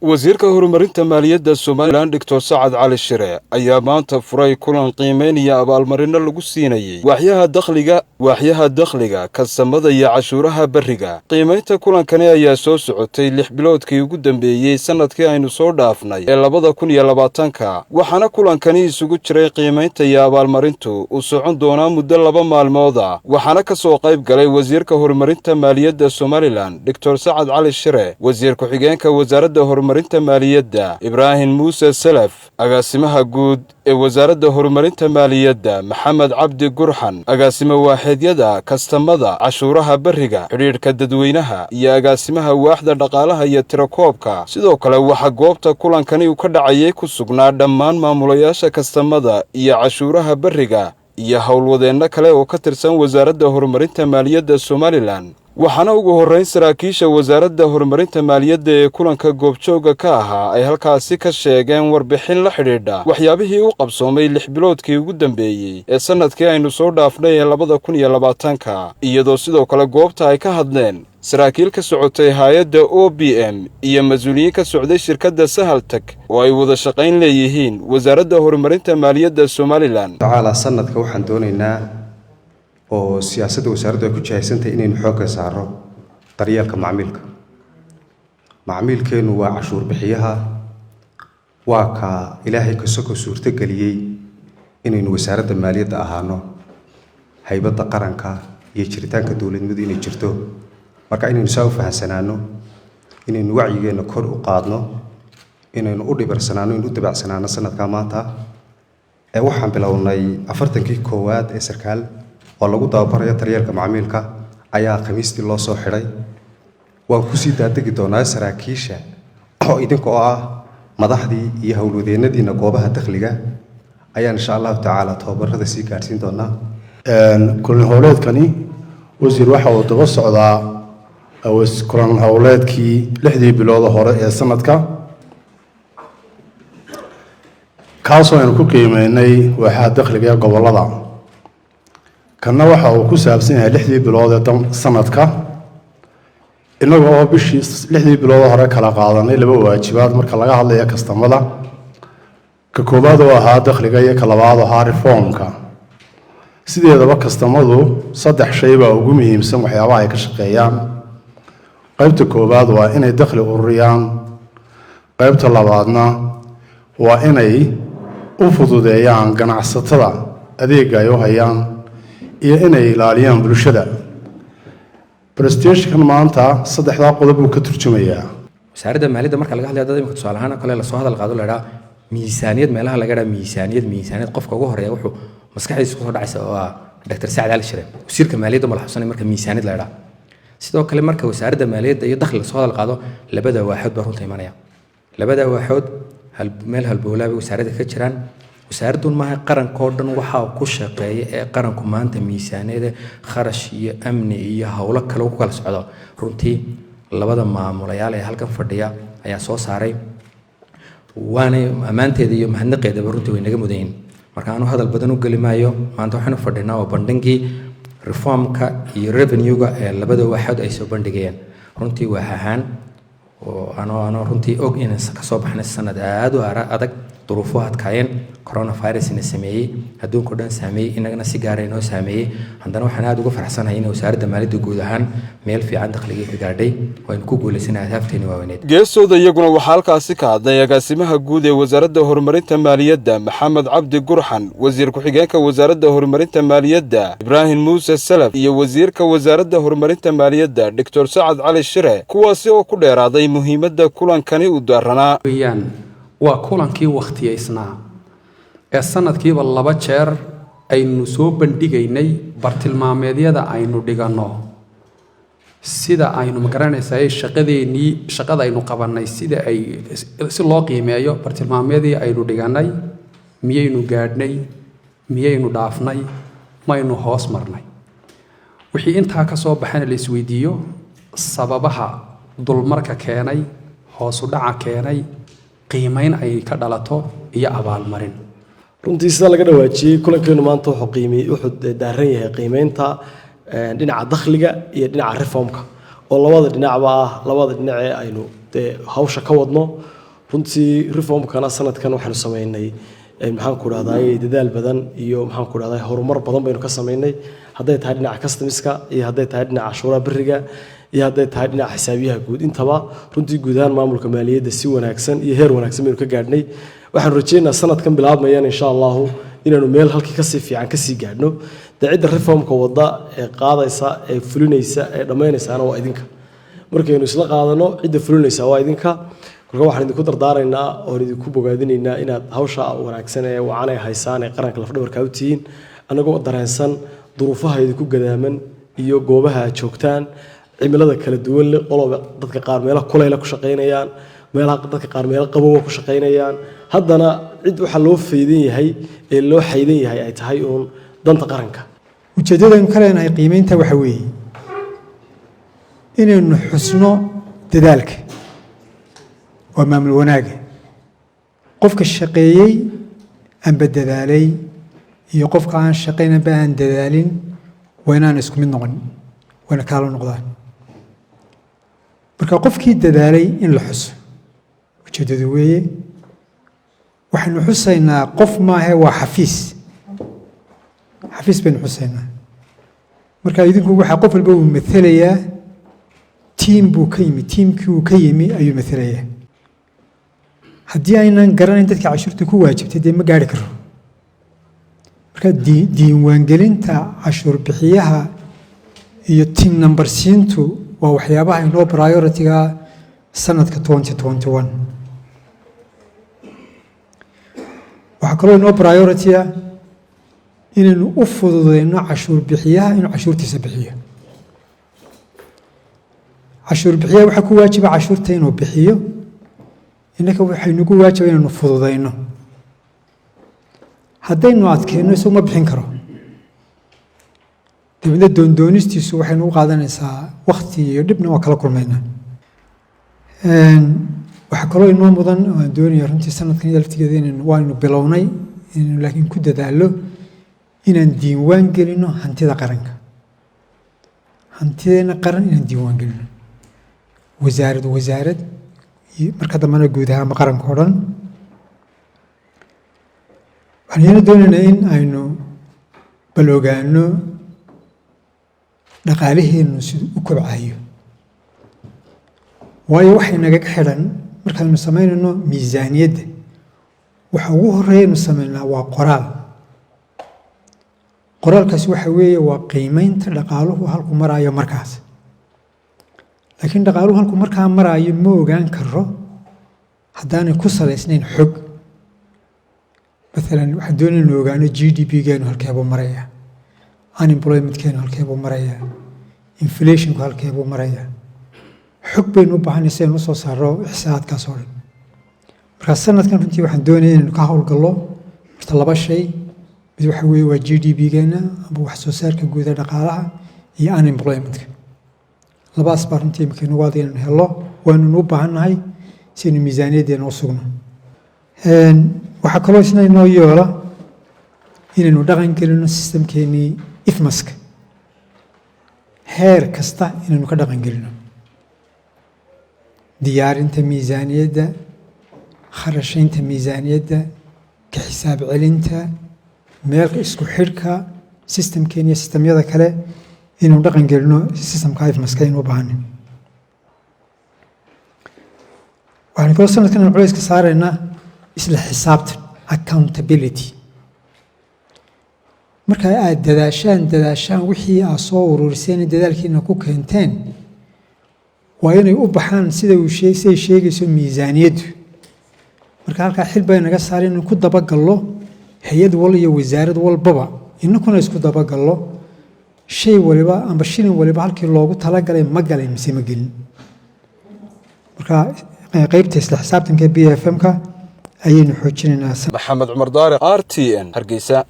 wasiirka horumarinta maaliyadda Somaliland Dr. Sacad Cali Shire ayaa maanta furay kulan qiimeyn iyo abaalmarino lagu siinayay waaxyaha dakhliga kastamada iyo cashuuraha bariga. Qiimeynta kulankani ayaa soo socotay 6 biloodkii ugu dambeeyay sanadkii aynu soo dhaafnay ee 2020 waxaana kulankani isugu jiray qiimeynta iyo abaalmarintu uu socon doonaa muddo 2 maalmood ah. Waxaana ka soo qayb galay wasiirka horumarinta maaliyadda Somaliland Dr. Sacad Cali Shire, wasiir ku-xigeenka wasaaradda horumarinta maaliyadda Ibrahim Muuse Salaf, agaasimaha guud ee wasaaradda horumarinta maaliyadda Maxamed Cabdi Gurxan, agaasimo waaxidyada kastamada cashuuraha bariga, xiriirka dadweynaha iyo agaasimaha waaxda dhaqaalaha iyo tirakoobka. Sidoo kale waxa goobta kulankani uu ka dhacayay ku sugnaa dhammaan maamulayaasha kastamada iyo cashuuraha bariga iyo howlwadeenno kale oo ka tirsan wasaaradda horumarinta maaliyadda Somaliland. waxaana ugu horreyn saraakiisha wasaaradda horumarinta maaliyadda ee kulanka goobjooga ka ahaa ay halkaasi ka sheegeen warbixin la xidhiidha waxyaabihii u qabsoomay 6 biloodkii ugu dambeeyay ee sanadkii aynu soo dhaafnay ee 2020 iyadoo sidoo kale goobta ay ka hadleen saraakiil ka socotay hay'adda OBM iyo mas'uuliyiin ka socday shirkadda Sahaltag oo ay wada shaqayn leeyihiin wasaaradda horumarinta maaliyadda Somaliland. Tacaala sanadka waxaan doonaynaa oo siyaasadda wasaaraddu ay ku jihaysantahay inaynu xoogga saaro daryeelka macmiilka. Macmiilkeenu waa cashuur bixiyaha, waa ka Ilaahay ka soo suurtageliyay inaynu wasaaradda maaliyadda ahaano haybadda qaranka iyo jiritaanka dawladnimadu inay jirto. Marka inaynu soo fahansanaano, inaynu wacyigeena kor u qaadno, inaynu u dhibarsanaano, inaynu u dabacsanaano sanadka maanta ee waxaan bilownay 40kii koowaad ee sarkaal oo lagu tababaraya daryeelka macmiilka ayaa khamiistii loo soo xiray. waan ku sii daadegi doonaa saraakiisha oo idinka oo ah madaxdii iyo howlwadeennadiina goobaha dakhliga ayaa insha Allah tacaala tababarada sii gaarsiin doonaa. kulan howleedkani wasiir waxa uu daba socdaa kulan howleedkii 6 bilood hore ee sanadka kaasoo aynu ku qiimeynay waaxaha dakhliga ee gobolada. kana waxa uu ku saabsan yahay 6 bilood ee sanadka inagoo oo bishii 6 bilood hore kala qaadanay 2 waajibaad marka laga hadlayo kastamada. ka koobaad oo ahaa dakhliga iyo ka labaad oo ahaa reformka. sideedaba kastamadu 3 shay baa ugu muhiimsan waxyaabaha ay ka shaqeeyaan. qaybta koobaad waa inay dakhli ururiyaan, qaybta labaadna waa inay u fududeeyaan ganacsatada adeegga ay u hayaan iyo inay ilaaliyaan bulshada. Prestation maanta 3 qodob uu ka turjumayaa. wasaaradda maaliyadda marka laga hadlayo dad imika tusaale ahaan kale la soo hadal qaado leeyahay miisaaniyad meelaha laga dhaw miisaaniyad qofka ugu horeeya wuxuu maskaxdiisa ku soo dhacaysa oo Dr. Sacad Cali Shire wasiirka maaliyadda malaxsan marka miisaaniyad la yiraahdo. sidoo kale marka wasaaradda maaliyadda iyo dakhliga soo hadal qaado labada waaxood baa runtii imanaya. labada waaxood meel halbowlaa wasaaradda ka jiraan. wasaaraddu ma aha qaranka oo dhan waxa uu ku shaqeeyay ee qaranku maanta miisaaniyada kharash iyo amni iyo hawlo kale ku kala socdo. runtii labada maamulayaal ee halkan fadhiya ayaa soo saaray waana amaanteeda iyo mahadnaqeeda runtii way naga mudayn. marka aanu hadal badan u gali maayo maanta waxaanu fadhinaa oo bandhigii reformka iyo revenue-ga ee labada waaxood ay soo bandhigayaan. runtii waa ahaan oo ano runtii og inaan ka soo baxnay sanad aad u adag duruufo adkaayeen coronavirus ina sameeyay adduunka dhan saameeyay inagana si gaar ah inoo saameeyay. haddana waxaan aad uga faraxsanahay in wasaaradda maaliyadda guud ahaan meel fiican dakhliga ka gaadhay oo ay ku guuleysanahay hadafteena waaweyn. geesooda iyaguna waxaa halkaasi ka hadlay agaasimaha guud ee wasaaradda horumarinta maaliyadda Maxamed Cabdi Gurxan, wasiir ku-xigeenka wasaaradda horumarinta maaliyadda Ibrahim Muuse Salaf iyo wasiirka wasaaradda horumarinta maaliyadda Dr. Sacad Cali Shire kuwaasi oo ku dheeraaday muhiimadda kulankani u daaranaa. waa kulankii waqtiyeysnaa ee sanadkiiba 2 jeer aynu soo bandhigaynay bartilmaameedyada aynu dhigano sida aynu magaranaysaa shaqada aynu qabanay sida ay si loo qiimeeyo bartilmaameedyadii aynu dhiganay miyaynu gaadhnay miyaynu dhaafnay maynu hoos marnay. wixii intaa ka soo baxana la isweydiiyo sababaha dulmarka keenay, hoos u dhaca keenay, qiimeyn ay ka dhalato iyo abaalmarin. runtii sida laga dhawaajiyay kulankeenu maanta wuxuu daaran yahay qiimeynta dhinaca dakhliga iyo dhinaca reformka oo labada dhinacba ah labada dhinac ee aynu hawsha ka wadno runtii reformkana sanadkan waxaanu sameynay maxaan ku dhahdaa dadaal badan iyo maxaan ku dhahdaa horumar badan baynu ka sameynay hadday tahay dhinaca customiska iyo hadday tahay dhinaca cashuuraha bariga iyo hadday tahay dhinaca xisaabiyaha guud intaba runtii guud ahaan maamulka maaliyadda si wanaagsan iyo heer wanaagsan baynu ka gaadhnay waxaan rajaynayaa sanadkan bilaabmayaan insha allahu inaanu meel halkii kasii fiican kasii gaadhno dee cidda reformka wadda ee qaadaysa ee fulinaysa ee dhammaynaysaana waa idinka markaynu isla qaadano cidda fulinaysa waa idinka kolka waxaan idinku dardaaraynaa oon idinku bogaadinaynaa inaad hawsha wanaagsan ee wacan ay haysaan ee qaranka lafdhabarka u tihiin annagoo dareensan duruufaha idinku gadaaman iyo goobaha aad joogtaan cimilada kala duwan leh qoloba dadka qaar meelo kulayla ku shaqaynayaan meelaha dadka qaar meelo qabowga ku shaqaynayaan haddana cid waxaa loo faydan yahay ee loo xaydan yahay ay tahay uun danta qaranka ujeeddadaynu ka leenahay qiimaynta waxa weeye inaynu xusno dadaalka waa maamul wanaaga qofka shaqeeyey aanba dadaalay iyo qofka aan shaqaynanba aan dadaalin waa inaan isku mid noqon wayna kaalo noqdaan marka qofkii dadaalay in la xuso ujeeddadu weeye waxaynu xusaynaa qof maahe waa xafiis baynu xusaynaa marka idinku waxaa qof walba uu matelayaa tiim buu ka yimi tiimkii uu ka yimi ayuu matelayaa haddii aynan garanayn dadka cashuurta ku waajibtay dee ma gaari karo marka diiwaangelinta cashuur bixiyaha iyo tin number siintu waa waxyaabaha inoo priority-ga sanadka 2021 waxaa kaloo inoo priority-a inaynu u fududeyno cashuur bixiyaha inuu cashuurtiisa bixiyo cashuur bixiyaha waxaa ku waajiba cashuurta inuu bixiyo innaka waxaynugu waajiba inaynu fududeyno haddaynu adkeenno isagu ma bixin karo dabeedna doondoonistiisu waxaynu u qaadanaysaa wakti iyo dhibna waa kala kulmaynaa waxaa kaloo inoo mudan waan doonaya runtii sanadkan iyo laftigeeda waaynu bilownay inaynu laakiin ku dadaallo inaan diiwaan gelino hantida qaranka hantideena qaran inaan diiwaan gelino wasaarad iyo marka dambena guud ahaanba qaranka oo dhan waxaan iyana doonaynaa in aynu bal ogaano dhaqaalaheennu siduu u kobcayo waayo waxay nagaga xidhan markaaynu samaynayno miisaaniyadda waxa ugu horreeya aynu samaynaa waa qoraalkaasi waxa weeye waa qiimeynta dhaqaaluhu halku maraayo markaas laakiin dhaqaaluhu halku markaa maraayo ma ogaan karo haddaanay ku salaysnayn xog maalan waxaan doonaya inu ogaano GDP-geenu halkeebuu maraya unemployment-keenu halkeebuu maraya inflationku halkeebuu maraya xog baynu u baahanay si aynu usoo saaro ixsaadkaas oo dhan markaa sanadkan runtii waxaan doonaya inaynu ka howlgallo horta laba shay mid waxa weeye waa GDP-geena amba wax soo saarka guuda dhaqaalaha iyo unemployment-ka labadaas baa runtii imika inagu adag inaynu hello waynunu u baahannahay si aynu miisaaniyaddeena u sugno waxaa kaloo isna inoo yoola inaynu dhaqan gelino sistamkeenii ifmaska heer kasta inaynu ka dhaqan gelino diyaarinta miisaaniyadda kharashaynta miisaaniyadda ka xisaab celinta meelka isku xidhka sistamkeena iyo sistamyada kale inaynu dhaqan gelino sistamka ifmaska aynu u baahanay waxaan kaloo sanadkan aynu culayska saaraynaa isla xisaabtan accountability marka aad dadaashaan wixii aad soo ururiseen dadaalkiina ku keenteen waa inay u baxaan siday sheegayso miisaaniyaddu marka halkaa xil bay naga saareen in ku dabagallo hay-ad wal iyo wasaarad walbaba inakuna isku dabagallo shay waliba amba shilin waliba halkii loogu talagalay ma galay mise ma gelin marka qaybta isla xisaabtanka BFM-ka ayaynu xoojinaynaa maxamed cumar daariq RTN Hargeysa